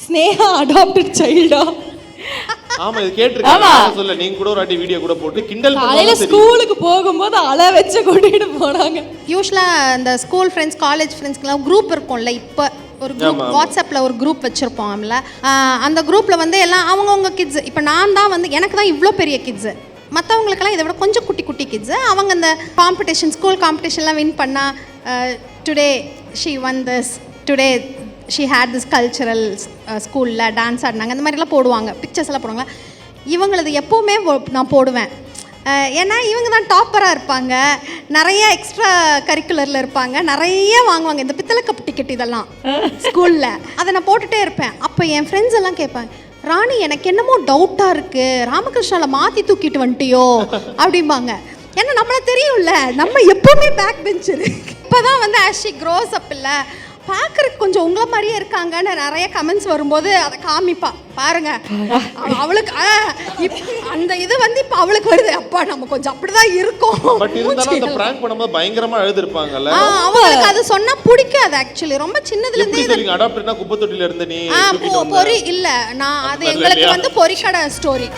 Sneha adapted சைல்டா? ஆமா இது கேட்டிருக்கேன். சொல்ல நீங்க கூட ஒரு வாட்டி வீடியோ கூட போட்டு கிண்டல் காலையில ஸ்கூலுக்கு போகும்போது அழ வச்சு கூட்டிட்டு போனாங்க. யூஸ்வலா இந்த ஸ்கூல் ஃப்ரெண்ட்ஸ் காலேஜ் ஃப்ரெண்ட்ஸ்க்குலாம் குரூப் இருக்கும்ல. இப்போ ஒரு குரூப் வாட்ஸ்அப்பில் ஒரு குரூப் வச்சுருப்போம்ல. அந்த குரூப்பில் வந்து எல்லாம் அவங்கவுங்க கிட்ஸ். இப்போ நான் தான் வந்து எனக்கு தான் இவ்வளோ பெரிய கிட்ஸு, மற்றவங்களுக்கெல்லாம் இதை விட கொஞ்சம் குட்டி குட்டி கிட்ஸு. அவங்க இந்த காம்படிஷன் ஸ்கூல் காம்படிஷன்லாம் வின் பண்ணால் today she won this, today she had this cultural, ஸ்கூலில் டான்ஸ் ஆடினாங்க, அந்த மாதிரிலாம் போடுவாங்க, பிக்சர்ஸ் எல்லாம் போடுவாங்க. இவங்களது எப்போவுமே நான் போடுவேன். ஏன்னா இவங்க தான் டாப்பராக இருப்பாங்க, நிறைய எக்ஸ்ட்ரா கரிக்குலரில் இருப்பாங்க, நிறைய வாங்குவாங்க இந்த பித்தளை கப் டிக்கெட் இதெல்லாம் ஸ்கூலில். அதை நான் போட்டுகிட்டே இருப்பேன். அப்போ என் ஃப்ரெண்ட்ஸ் எல்லாம் கேட்பாங்க, ராணி எனக்கு என்னமோ டவுட்டாக இருக்குது, ராமகிருஷ்ணாவில் மாற்றி தூக்கிட்டு வந்துட்டியோ அப்படிம்பாங்க. ஏன்னா நம்மள தெரியும்ல, நம்ம எப்போவுமே பேக் பெஞ்சரு. இப்போ தான் வந்து ஆஸ் ஷி க்ரோஸ் அப் இல்லை பார்க்குறதுக்கு கொஞ்சம் உங்களை மாதிரியே இருக்காங்கன்னு நிறைய கமெண்ட்ஸ் வரும்போது அதை காமிப்பா பாருங்க. அவளுக்கு அந்த இது வந்து இப்போ அவளுக்கு வருது, அப்பா நம்ம கொஞ்சம் அப்படிதான் இருக்கோம். பட் இருந்தாலும் அந்த பிராங்க் பண்ணும்போது பயங்கரமா அழுதுருப்பாங்கல்ல. அவங்களுக்கு அது சொன்னா பிடிக்காது. ஆக்சுவலி ரொம்ப சின்னதுல இருந்தே அடாப்டர்னா குப்பை தொட்டில இருந்து நீ பொறி இல்ல, நான் அது எங்களுக்கு வந்து பொறிக்கடை ஸ்டோரி.